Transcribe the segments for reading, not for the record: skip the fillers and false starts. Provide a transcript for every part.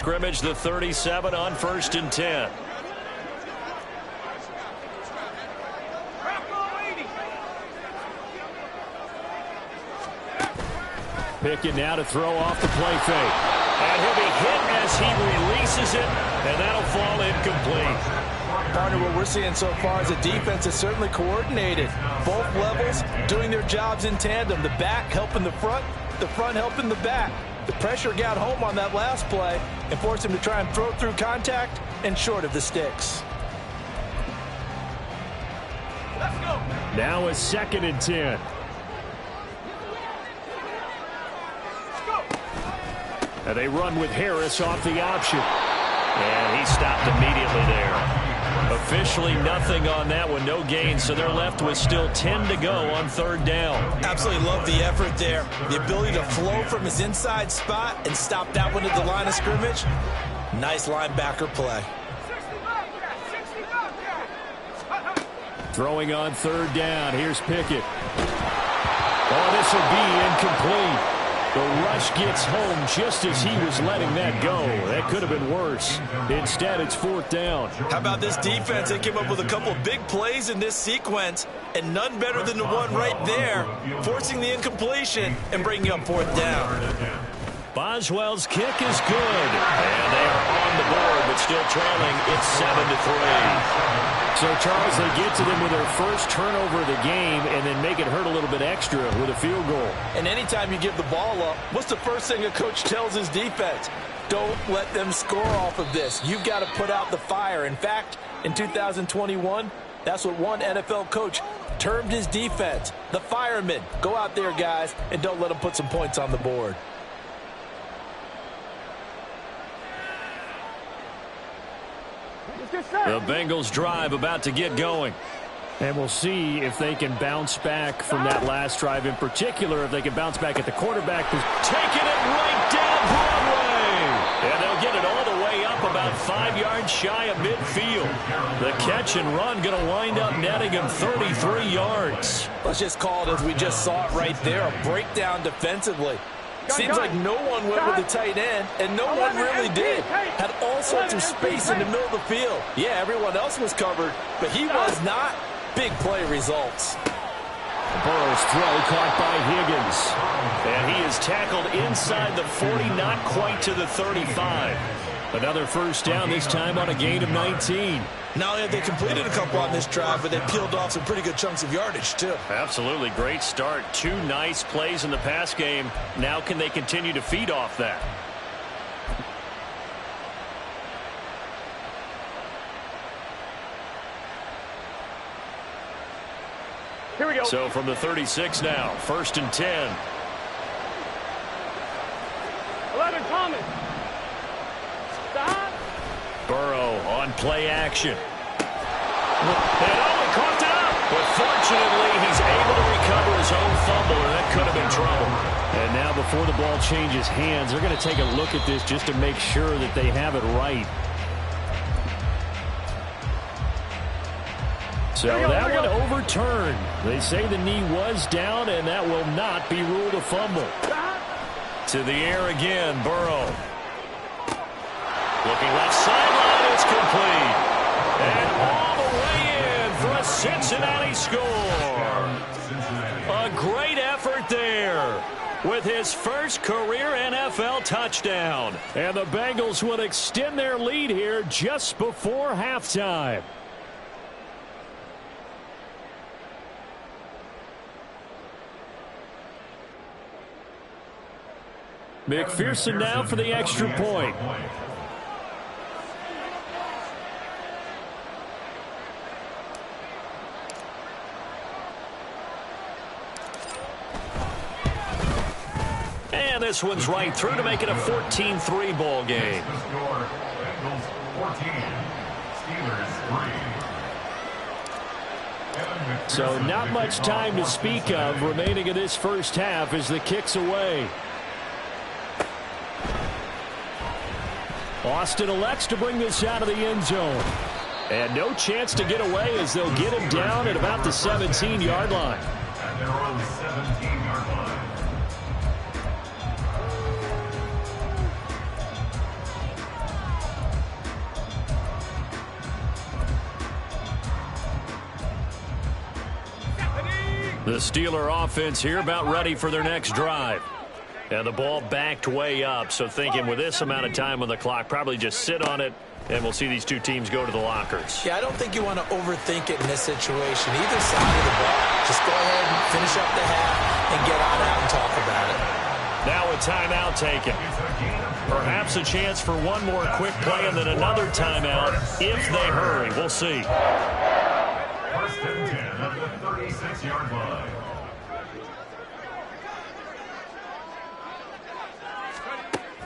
Scrimmage the 37 on 1st and 10. Pickett now to throw off the play fake. And he'll be hit as he releases it, and that'll fall incomplete. Partner, what we're seeing so far is the defense is certainly coordinated. Both levels doing their jobs in tandem. The back helping the front helping the back. The pressure got home on that last play and forced him to try and throw through contact and short of the sticks. Let's go. Now a 2nd and 10. And they run with Harris off the option. And he stopped immediately there. Officially nothing on that one, no gain, so they're left with still 10 to go on 3rd down. Absolutely love the effort there. The ability to flow from his inside spot and stop that one at the line of scrimmage. Nice linebacker play. Throwing on 3rd down. Here's Pickett. Oh, this will be incomplete. The rush gets home just as he was letting that go. That could have been worse. Instead, it's 4th down. How about this defense? They came up with a couple of big plays in this sequence, and none better than the one right there, forcing the incompletion and bringing up 4th down. Boswell's kick is good. And they are on the board, but still trailing. It's 7-3. So, Charles, they get to them with their first turnover of the game and then make it hurt a little bit extra with a field goal. And anytime you give the ball up, what's the first thing a coach tells his defense? Don't let them score off of this. You've got to put out the fire. In fact, in 2021, that's what one NFL coach termed his defense. The firemen. Go out there, guys, and don't let them put some points on the board. The Bengals drive about to get going. And we'll see if they can bounce back from that last drive in particular, if they can bounce back at the quarterback. Taking it right down Broadway. And they'll get it all the way up about 5 yards shy of midfield. The catch and run going to wind up netting him 33 yards. Let's just call it as we just saw it right there, a breakdown defensively. Seems like no one went with the tight end, and no one really did. Had all sorts of space in the middle of the field. Yeah, everyone else was covered, but he was not. Big play results. Burrow's throw caught by Higgins. And he is tackled inside the 40, not quite to the 35. Another 1st down, this time on a gain of 19. Not only have they completed a couple on this drive, but they peeled off some pretty good chunks of yardage, too. Absolutely great start. 2 nice plays in the pass game. Now can they continue to feed off that? Here we go. So from the 36 now, 1st and 10. 11 coming. Stop. Burrow on play action. And he caught it up. But fortunately, he's able to recover his own fumble, and that could have been trouble. And now before the ball changes hands, they're going to take a look at this just to make sure that they have it right. So that one overturned. They say the knee was down, and that will not be ruled a fumble. To the air again, Burrow. Looking left sideline, it's complete. And all the way in for a Cincinnati score. A great effort there with his first career NFL touchdown. And the Bengals will extend their lead here just before halftime. McPherson now for the extra point. And this one's right through to make it a 14-3 ball game. So not much time to speak of remaining in this first half as the kick's away. Austin elects to bring this out of the end zone. And no chance to get away as they'll get him down at about the 17-yard line. At their own 17-yard line. The Steeler offense here about ready for their next drive. And the ball backed way up, so thinking with this amount of time on the clock, probably just sit on it, and we'll see these two teams go to the lockers. Yeah, I don't think you want to overthink it in this situation. Either side of the ball, just go ahead and finish up the half and get on out and talk about it. Now a timeout taken. Perhaps a chance for one more quick play and then another timeout if they hurry. We'll see. First and 10 at the 36-yard line.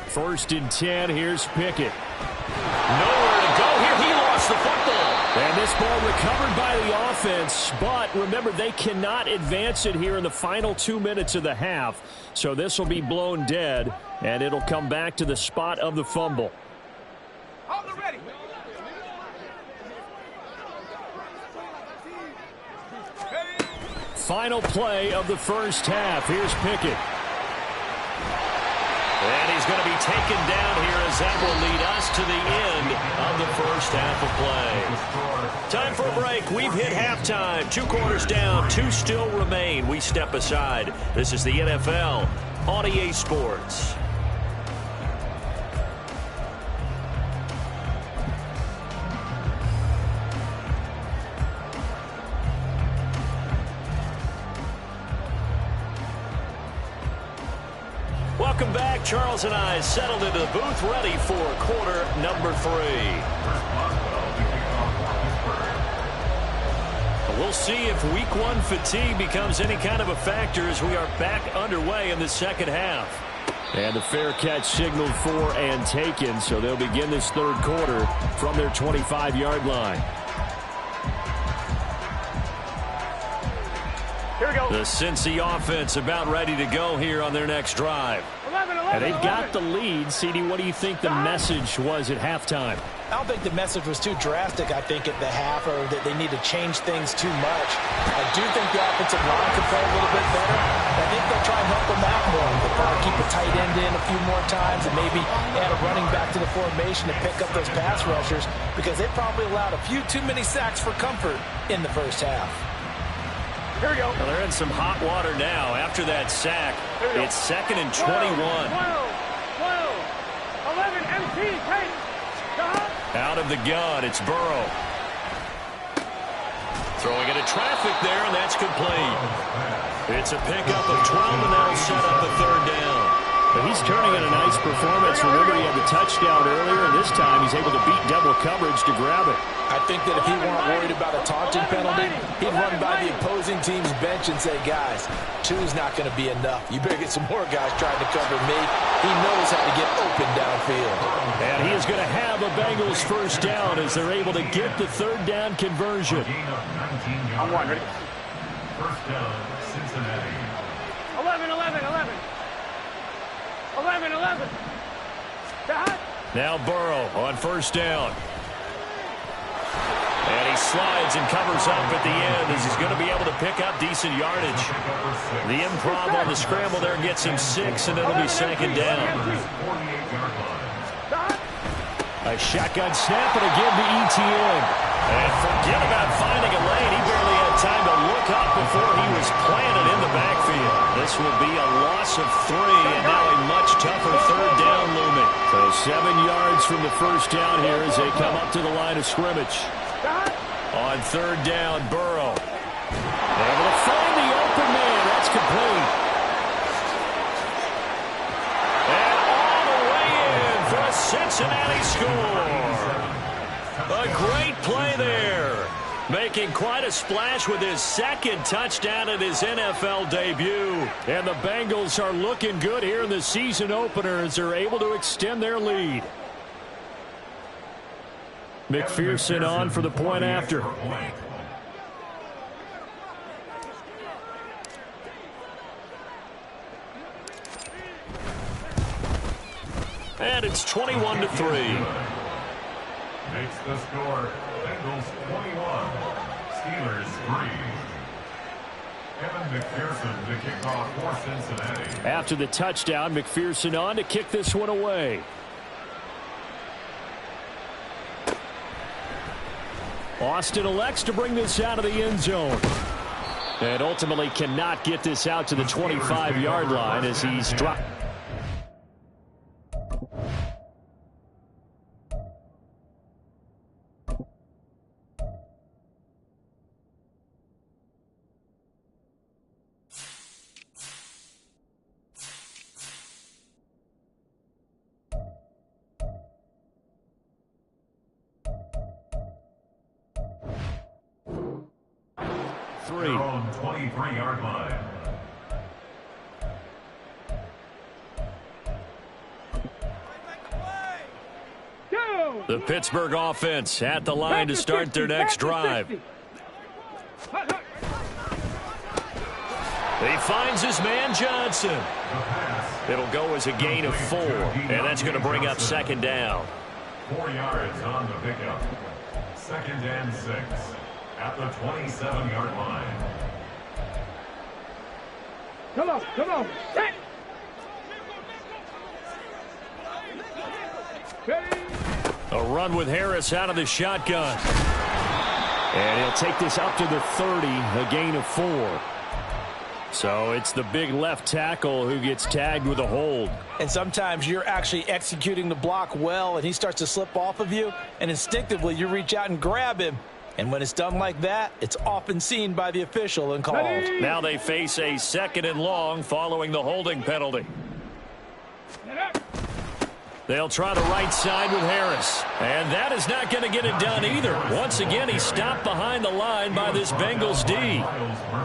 First and 10, here's Pickett. Nowhere to go here. He lost the football. And this ball recovered by the offense, but remember, they cannot advance it here in the final 2 minutes of the half. So this will be blown dead, and it'll come back to the spot of the fumble. Final play of the first half. Here's Pickett. And he's going to be taken down here as that will lead us to the end of the first half of play. Time for a break. We've hit halftime. 2 quarters down, 2 still remain. We step aside. This is the NFL on EA Sports. Welcome back. Charles and I settled into the booth, ready for quarter number 3. We'll see if week 1 fatigue becomes any kind of a factor as we are back underway in the second half. And the fair catch signaled for and taken, so they'll begin this third quarter from their 25-yard line. Here we go. The Cincy offense about ready to go here on their next drive. And they've got the lead. CD, what do you think the message was at halftime? I don't think the message was too drastic, I think, at the half, or that they need to change things too much. I do think the offensive line could play a little bit better. I think they'll try and help them out more. They'll probably keep a tight end in a few more times and maybe add a running back to the formation to pick up those pass rushers, because they probably allowed a few too many sacks for comfort in the first half. Here we go. Well, they're in some hot water now after that sack. It's 2nd and 21. 12, 11, MT, take. Out of the gun, it's Burrow. Throwing into traffic there, and that's complete. It's a pickup of 12, and that'll set up a third down. But he's turning in a nice performance. Remember, he had the touchdown earlier, and this time he's able to beat double coverage to grab it. I think that if he weren't worried about a taunting penalty, he'd run by the opposing team's bench and say, guys, 2's not going to be enough. You better get some more guys trying to cover me. He knows how to get open downfield. And he is going to have a Bengals first down as they're able to get the third down conversion. I'm one, ready? First down, Cincinnati. 11, 11, 11. 11, 11. Now Burrow on first down. And he slides and covers up at the end as he's going to be able to pick up decent yardage. The improv on the scramble there gets him 6, and it'll be second down. A shotgun snap, and again to Etienne. And forget about finding a lane. He barely had time to look up before he was planted in the backfield. This will be a loss of 3, and now a much tougher third down looming. So 7 yards from the first down here as they come up to the line of scrimmage. On third down, Burrow. Able to find the open man. That's complete. And all the way in for a Cincinnati score. A great play there. Making quite a splash with his second touchdown at his NFL debut. And the Bengals are looking good here in the season opener as they're able to extend their lead. McPherson on for the point after. And it's 21-3. Makes the score Bengals 21, Steelers 3. Kevin McPherson to kick off for Cincinnati. After the touchdown, McPherson on to kick this one away. Austin elects to bring this out of the end zone. And ultimately cannot get this out to the 25-yard line as he's dropped. Their own 23-yard line. The Pittsburgh offense at the line to start their next drive. He finds his man Johnson. It'll go as a gain of 4, and that's going to bring up second down. 4 yards on the pickup. 2nd and 6 at the 27-yard line. Come on, set. A run with Harris out of the shotgun. And he'll take this up to the 30, a gain of 4. So it's the big left tackle who gets tagged with a hold. And sometimes you're actually executing the block well, and he starts to slip off of you, and instinctively you reach out and grab him. And when it's done like that, it's often seen by the official and called. Now they face a 2nd and long following the holding penalty. They'll try the right side with Harris. And that is not going to get it done either. Once again, he's stopped behind the line by this Bengals D.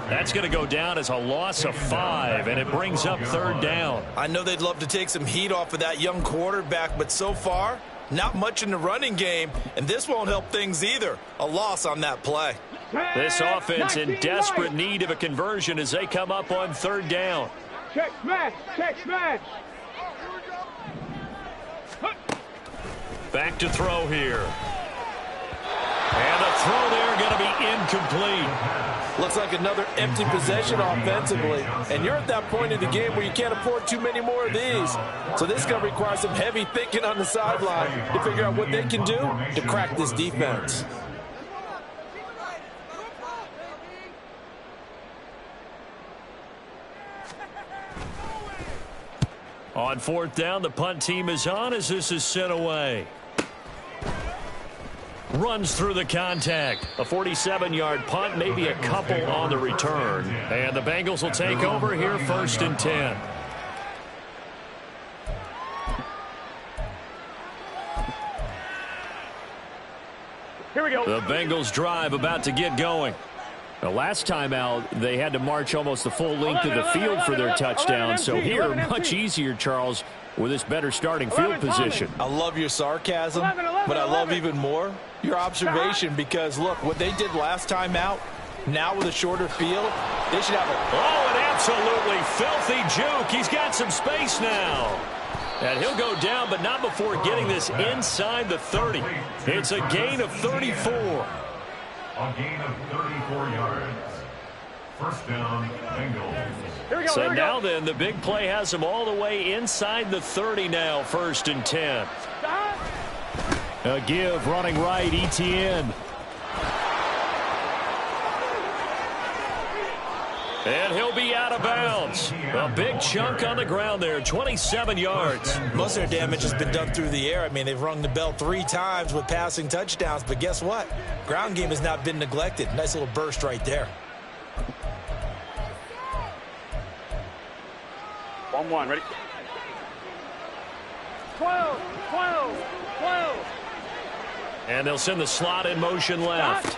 That's going to go down as a loss of 5, and it brings up 3rd down. I know they'd love to take some heat off of that young quarterback, but so far, not much in the running game, and this won't help things either. A loss on that play. This offense in desperate need of a conversion as they come up on 3rd down. Check smash, check smash. Back to throw here. And the throw there going to be incomplete. Looks like another empty possession offensively. And you're at that point in the game where you can't afford too many more of these. So this is going to require some heavy thinking on the sideline to figure out what they can do to crack this defense. On 4th down, the punt team is on as this is sent away. Runs through the contact. A 47-yard punt, maybe a couple on the return. And the Bengals will take over here 1st and 10. Here we go. The Bengals drive about to get going. The last time out, they had to march almost the full length of the field for their touchdown. So here, much easier, Charles, with this better starting field position. I love your sarcasm, but I love even more your observation because, look, what they did last time out, now with a shorter field, they should have a... Oh, an absolutely filthy juke. He's got some space now. And he'll go down, but not before getting this inside the 30. It's a gain of 34. A gain of 34 yards. 1st down, Bengals. So now then, the big play has him all the way inside the 30 now, 1st and 10. A give running right, Etienne. And he'll be out of bounds. A big chunk on the ground there, 27 yards. Most of their damage has been done through the air. I mean, they've rung the bell 3 times with passing touchdowns, but guess what? Ground game has not been neglected. Nice little burst right there. 1-1, ready? 12. And they'll send the slot in motion left.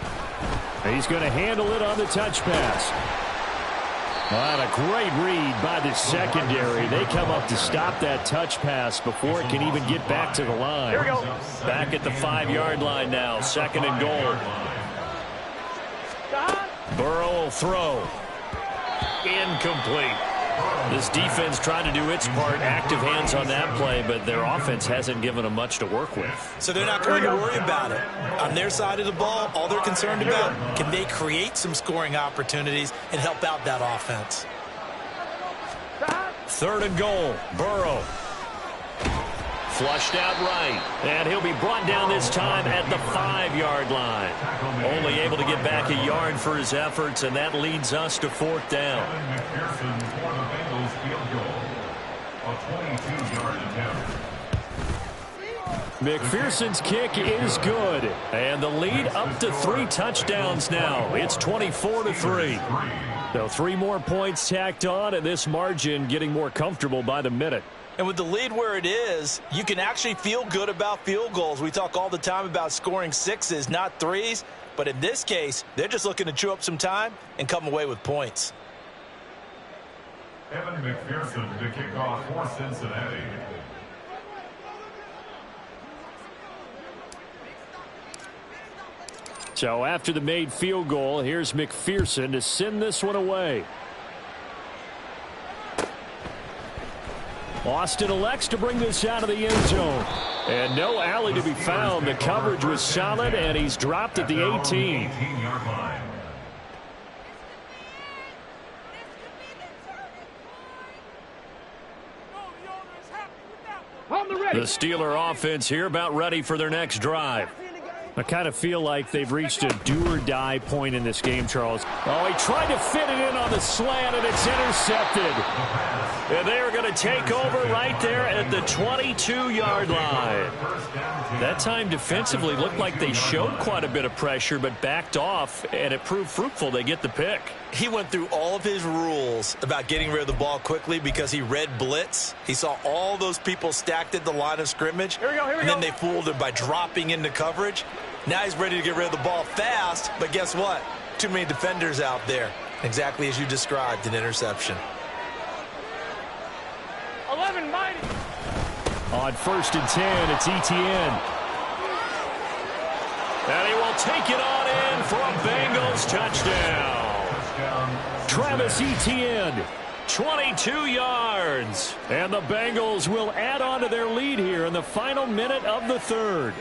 He's going to handle it on the touch pass. And a great read by the secondary. They come up to stop that touch pass before it can even get back to the line. Here we go. Back at the 5-yard line now, 2nd and goal. Burrow will throw. Incomplete. This defense trying to do its part, active hands on that play, but their offense hasn't given them much to work with. So they're not going to worry about it. On their side of the ball, all they're concerned about, can they create some scoring opportunities and help out that offense? 3rd and goal, Burrow. Flushed out right. And he'll be brought down this time at the 5-yard line. Only able to get back a yard for his efforts, and that leads us to 4th down. McPherson for the Bengals field goal. A 22-yard attempt. McPherson's kick is good. And the lead up to 3 touchdowns now. It's 24-3. So 3 more points tacked on, and this margin getting more comfortable by the minute. And with the lead where it is, you can actually feel good about field goals. We talk all the time about scoring 6s, not 3s. But in this case, they're just looking to chew up some time and come away with points. Evan McPherson to kick off for Cincinnati. So after the made field goal, here's McPherson to send this one away. Austin elects to bring this out of the end zone. And no alley to be found. The coverage was solid, and he's dropped at the 18. 18-yard line. On the ready. The Steeler offense here about ready for their next drive. I kind of feel like they've reached a do-or-die point in this game, Charles. Oh, he tried to fit it in on the slant, and it's intercepted. And they are going to take over right there at the 22-yard line. That time defensively looked like they showed quite a bit of pressure but backed off, and it proved fruitful. They get the pick. He went through all of his rules about getting rid of the ball quickly because he read blitz. He saw all those people stacked at the line of scrimmage. Here we go. And then they fooled him by dropping into coverage. Now he's ready to get rid of the ball fast, but guess what? Too many defenders out there. Exactly as you described, an interception. 11 mighty. On 1st and 10, it's Etienne. And he will take it on in for a Bengals touchdown. Travis Etienne. 22 yards. And the Bengals will add on to their lead here in the final minute of the 3rd.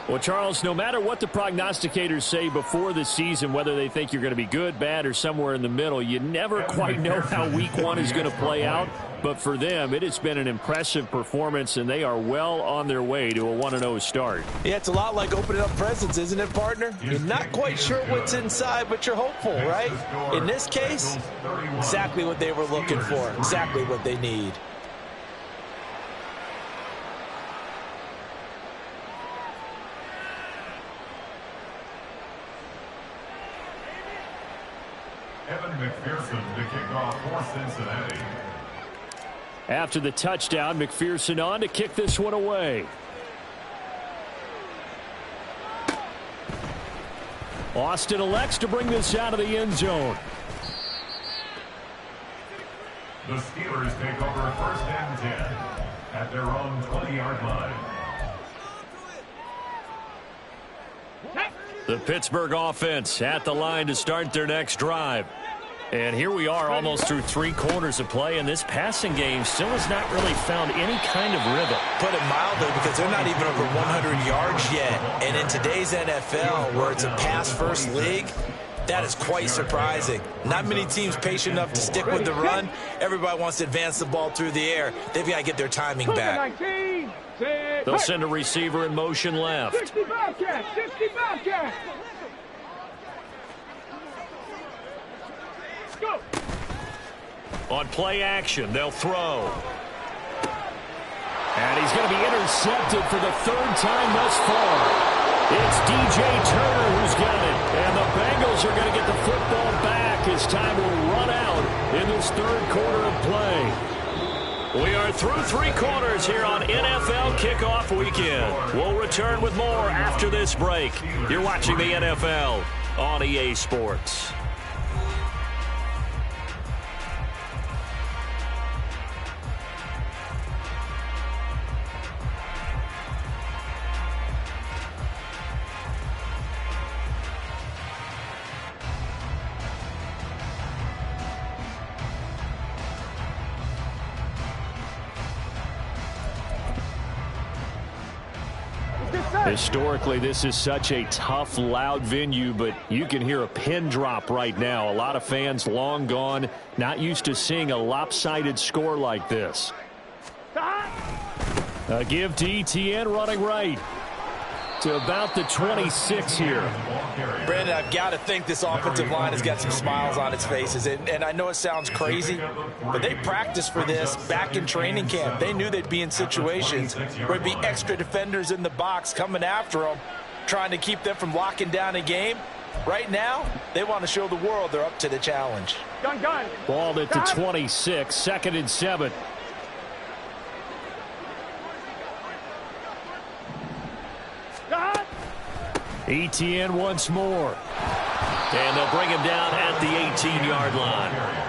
Well, Charles, no matter what the prognosticators say before the season, whether they think you're going to be good, bad, or somewhere in the middle, you never quite know how week 1 is going to play out. But for them, it has been an impressive performance, and they are well on their way to a 1-0 start. Yeah, it's a lot like opening up presents, isn't it, partner? You're not quite sure what's inside, but you're hopeful, right? In this case, exactly what they were looking for, exactly what they need. Evan McPherson to kick off for Cincinnati. After the touchdown, McPherson on to kick this one away. Austin elects to bring this out of the end zone. The Steelers take over 1st and 10 at their own 20-yard line. The Pittsburgh offense at the line to start their next drive. And here we are almost through 3 quarters of play, and this passing game still has not really found any kind of rhythm. Put it mildly, because they're not even over 100 yards yet. And in today's NFL, where it's a pass-first league, that is quite surprising. Not many teams patient enough to stick with the run. Everybody wants to advance the ball through the air. They've got to get their timing back. They'll send a receiver in motion left. 60 Bobcats, 60 Bobcats. Go. On play action, they'll throw. And he's going to be intercepted for the 3rd time thus far. It's DJ Turner who's got it. And the Bengals are going to get the football back as time will run out in this 3rd quarter of play. We are through 3 quarters here on NFL Kickoff Weekend. We'll return with more after this break. You're watching the NFL on EA Sports. Historically, this is such a tough, loud venue, but you can hear a pin drop right now. A lot of fans long gone, not used to seeing a lopsided score like this. A give to Etienne running right to about the 26 here. Brandon, I've got to think this offensive line has got some smiles on its faces. And I know it sounds crazy, but they practiced for this back in training camp. They knew they'd be in situations where there'd be extra defenders in the box coming after them, trying to keep them from locking down a game. Right now, they want to show the world they're up to the challenge. Gun. Ball at the 26, 2nd and 7. Etienne once more. And they'll bring him down at the 18-yard line.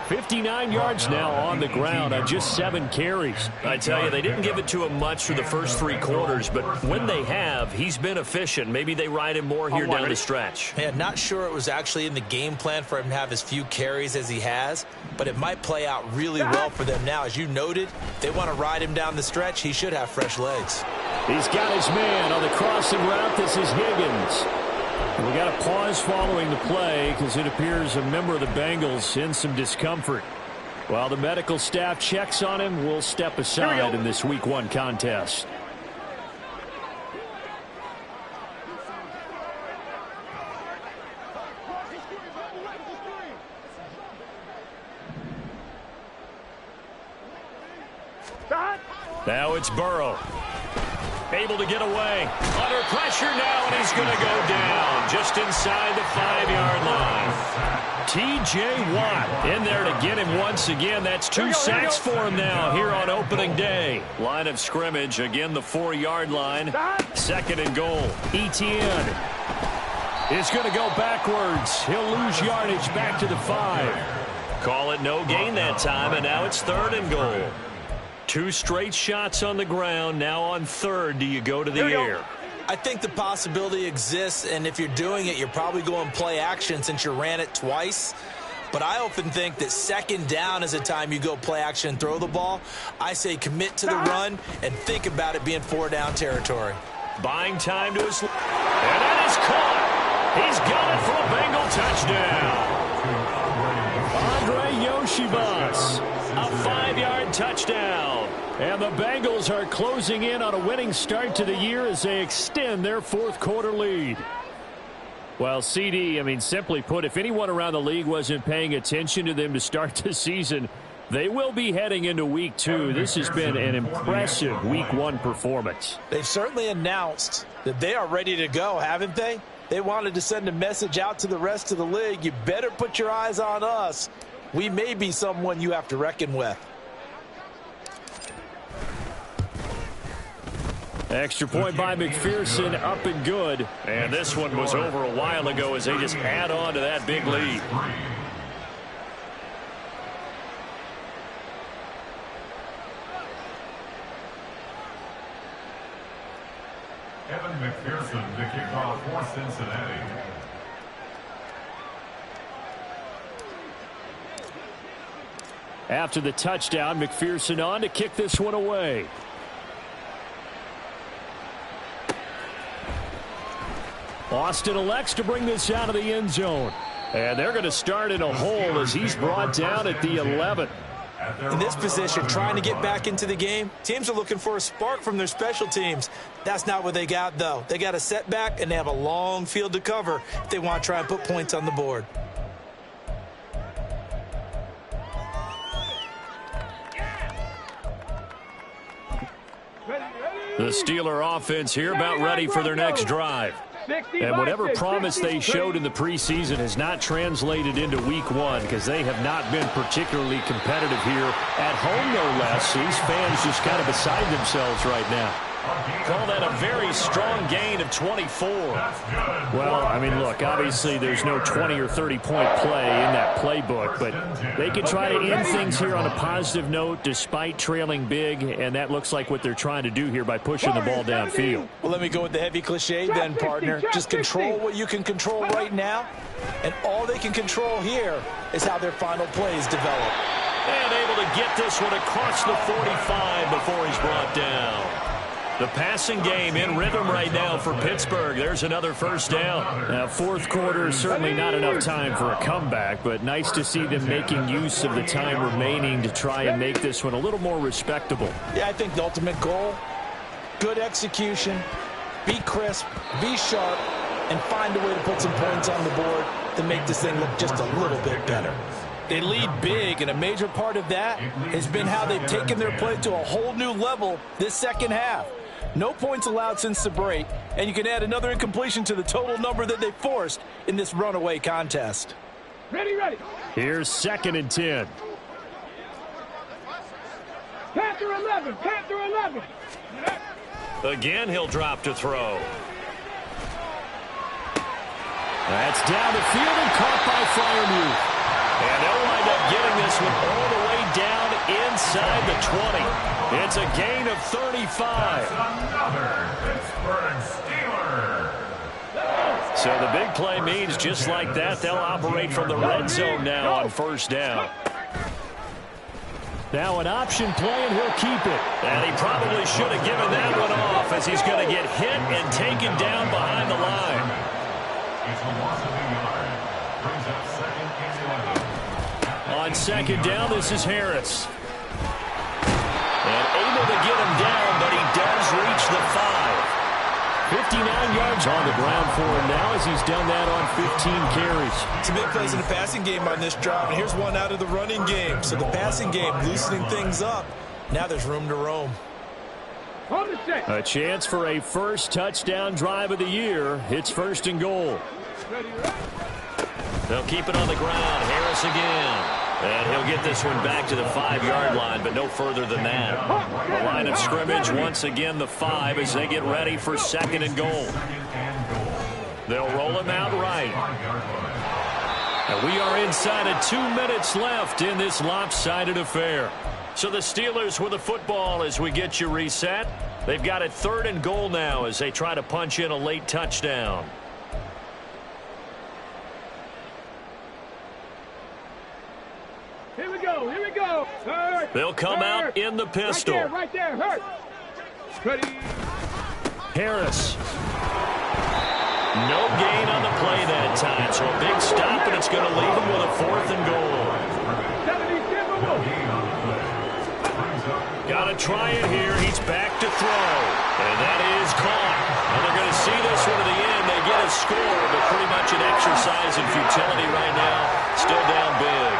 59 yards now on the ground on just 7 carries. I tell you, they didn't give it to him much through the first 3 quarters, but when they have, he's been efficient. Maybe they ride him more here down the stretch. Man, not sure it was actually in the game plan for him to have as few carries as he has, but it might play out really well for them now. As you noted, they want to ride him down the stretch. He should have fresh legs. He's got his man on the crossing route. This is Higgins. And we got a pause following the play because it appears a member of the Bengals in some discomfort. While the medical staff checks on him, we'll step aside in this Week 1 contest. Now it's Burrow. Able to get away. Under pressure now, and he's going to go down just inside the 5-yard line. T.J. Watt in there to get him once again. That's 2 sacks for him now here on opening day. Line of scrimmage, again the 4-yard line. 2nd and goal. Etienne is going to go backwards. He'll lose yardage back to the 5. Call it no gain that time, and now it's 3rd and goal. 2 straight shots on the ground. Now on 3rd, do you go to the air? I think the possibility exists, and if you're doing it, you're probably going play action since you ran it twice. But I often think that 2nd down is a time you go play action and throw the ball. I say commit to the run and think about it being 4-down territory. Buying time to his... And that is caught. He's got it for a Bengal touchdown. Andre Yoshibas. A 5-yard touchdown. And the Bengals are closing in on a winning start to the year as they extend their 4th quarter lead. Well, CD, simply put, if anyone around the league wasn't paying attention to them to start the season, they will be heading into Week 2. This has been an impressive Week 1 performance. They've certainly announced that they are ready to go, haven't they? They wanted to send a message out to the rest of the league. You better put your eyes on us. We may be someone you have to reckon with. Extra point by McPherson, up and good. And this one was over a while ago as they just add on to that big lead. Evan McPherson, the kickoff for Cincinnati. After the touchdown, McPherson on to kick this one away. Austin elects to bring this out of the end zone. And they're going to start in a hole as he's brought down at the 11. In this position, trying to get back into the game, teams are looking for a spark from their special teams. That's not what they got, though. They got a setback, and they have a long field to cover if they want to try and put points on the board. The Steeler offense here about ready for their next drive. And whatever promise they showed in the preseason has not translated into Week 1 because they have not been particularly competitive here at home, no less. These fans just kind of beside themselves right now. Call that a very strong gain of 24. Well, look, obviously there's no 20 or 30-point play in that playbook, but they can try to end things here on a positive note despite trailing big, and that looks like what they're trying to do here by pushing the ball downfield. Well, let me go with the heavy cliche then, partner. Just control what you can control right now, and all they can control here is how their final plays develop. And able to get this one across the 45 before he's brought down. The passing game in rhythm right now for Pittsburgh. There's another first down. Now, fourth quarter, certainly not enough time for a comeback, but nice to see them making use of the time remaining to try and make this one a little more respectable. Yeah, I think the ultimate goal, good execution, be crisp, be sharp, and find a way to put some points on the board to make this thing look just a little bit better. They lead big, and a major part of that has been how they've taken their play to a whole new level this second half. No points allowed since the break, and you can add another incompletion to the total number that they forced in this runaway contest. Ready, ready. Here's 2nd and 10. Panther 11, Panther 11. Again, he'll drop to throw. That's down the field and caught by Freiermuth. And they'll wind up getting this one all the way down inside the 20. It's a gain of 35. Another Pittsburgh Steeler. So the big play means just like that, they'll operate from the red zone now on first down. Now an option play, and he'll keep it. And he probably should have given that one off, as he's going to get hit and taken down behind the line. It's a loss of a yard. Brings up 2nd and 11. On second down, this is Harris. And able to get him down, but he does reach the 5. 59 yards on the ground for him now, as he's done that on 15 carries. Some big plays in the passing game on this drive, and here's one out of the running game. So the passing game loosening things up. Now there's room to roam. On the set. A chance for a first touchdown drive of the year. It's 1st and goal. Ready, ready. They'll keep it on the ground. Harris again. And he'll get this one back to the 5-yard line, but no further than that. The line of scrimmage, once again, the 5 as they get ready for 2nd and goal. They'll roll him out right. And we are inside of 2 minutes left in this lopsided affair. So the Steelers with the football as we get you reset. They've got it 3rd and goal now as they try to punch in a late touchdown. Here we go, here we go. Hurt. They'll come out in the pistol. Right there, hurt. Ready. Harris. No gain on the play that time, so a big stop, and it's going to leave them with a 4th and goal. Got to try it here. He's back to throw, and that is caught. And they're going to see this one to the end. They get a score, but pretty much an exercise in futility right now. Still down big.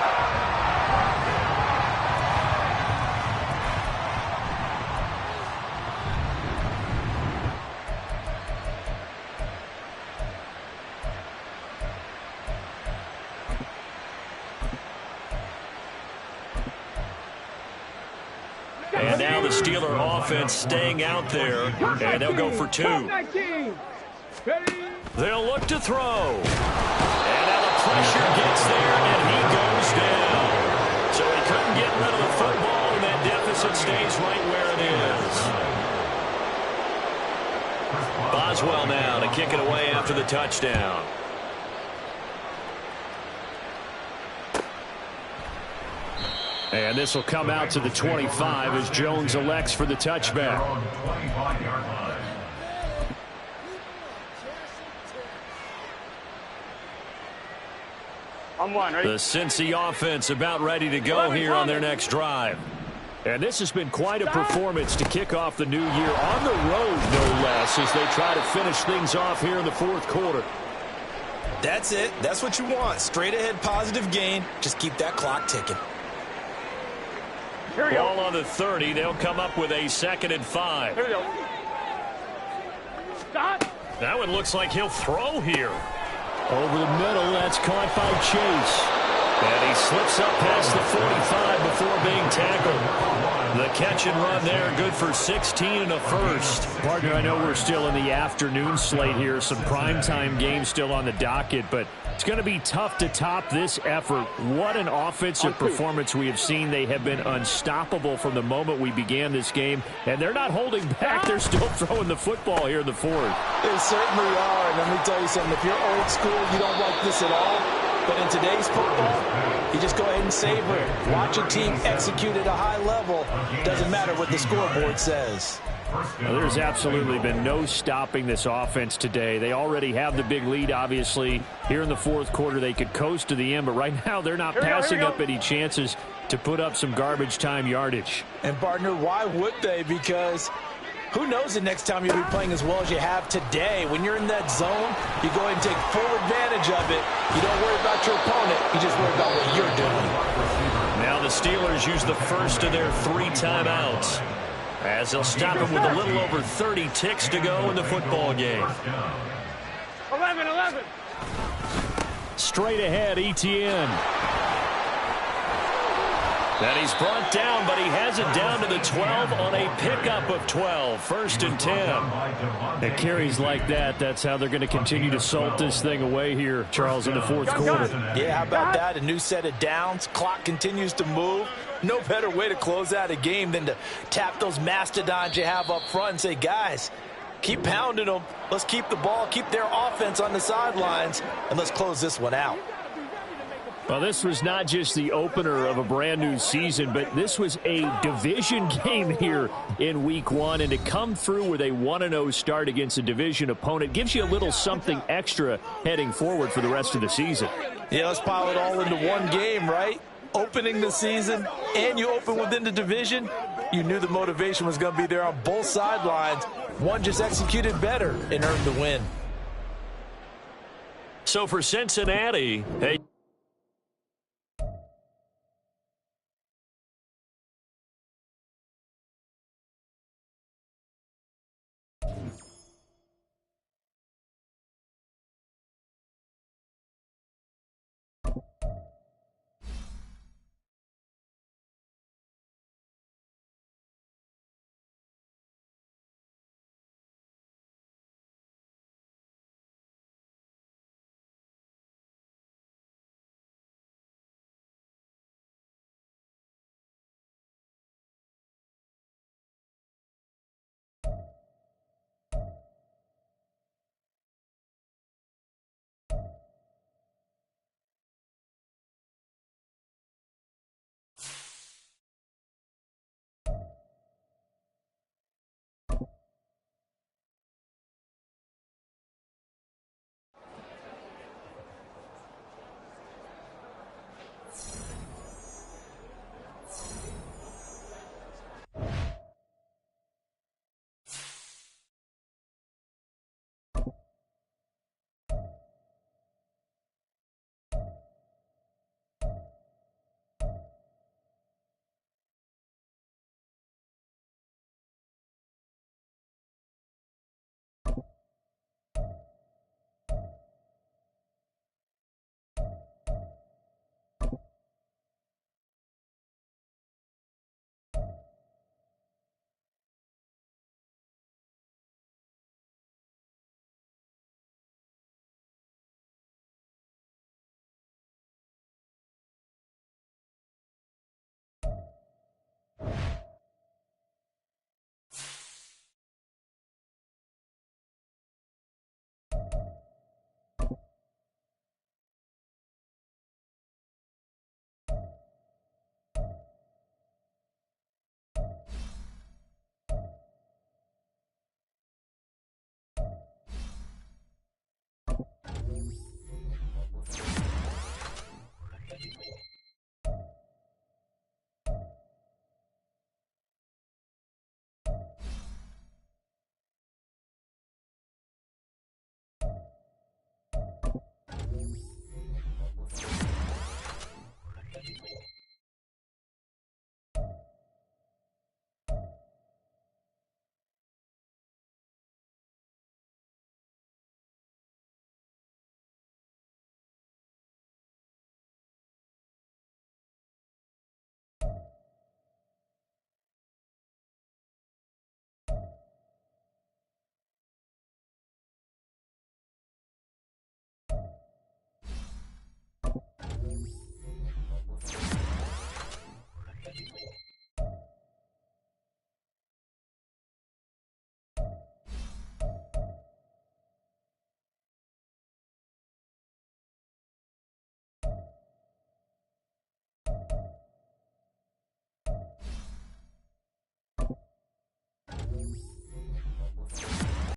And now the Steeler offense staying out there, and they'll go for 2. They'll look to throw. And now the pressure gets there, and he goes down. So he couldn't get rid of the football, and that deficit stays right where it is. Boswell now to kick it away after the touchdown. And this will come out to the 25 as Jones elects for the touchback. I'm one, ready? The Cincy offense about ready to go here on their next drive. And this has been quite a performance to kick off the new year on the road, no less, as they try to finish things off here in the 4th quarter. That's it. That's what you want. Straight ahead positive gain. Just keep that clock ticking. Here we go. Ball on the 30. They'll come up with a 2nd and 5. Here we go. Stop. That one looks like he'll throw here. Over the middle, that's caught by Chase. And he slips up past the 45 before being tackled. The catch and run there, good for 16 and a first. Partner, I know we're still in the afternoon slate here. Some primetime games still on the docket, but it's going to be tough to top this effort. What an offensive performance we have seen. They have been unstoppable from the moment we began this game, and they're not holding back. They're still throwing the football here in the 4th. They certainly are, and let me tell you something. If you're old school, you don't like this at all. But in today's football, you just go ahead and savor it. Watch a team execute at a high level. Doesn't matter what the scoreboard says. Well, there's absolutely been no stopping this offense today. They already have the big lead, obviously. Here in the fourth quarter, they could coast to the end, but right now they're not passing up any chances to put up some garbage time yardage. And, partner, why would they? Because who knows the next time you'll be playing as well as you have today. When you're in that zone, you go ahead and take full advantage of it. You don't worry about your opponent. You just worry about what you're doing. Now the Steelers use the first of their 3 timeouts, as they'll stop it with a little over 30 ticks to go in the football game. 11. Straight ahead, Etienne. And he's brought down, but he has it down to the 12 on a pickup of 12. 1st and 10. It carries like that. That's how they're going to continue to salt this thing away here, Charles, in the fourth quarter. Yeah, how about that? A new set of downs. Clock continues to move. No better way to close out a game than to tap those mastodons you have up front and say, guys, keep pounding them. Let's keep the ball, keep their offense on the sidelines, and let's close this one out. Well, this was not just the opener of a brand new season, but this was a division game here in week 1. And to come through with a 1-0 start against a division opponent gives you a little something extra heading forward for the rest of the season. Yeah, let's pile it all into one game, right? Opening the season, and you open within the division. You knew the motivation was going to be there on both sidelines. One just executed better and earned the win. So for Cincinnati, hey.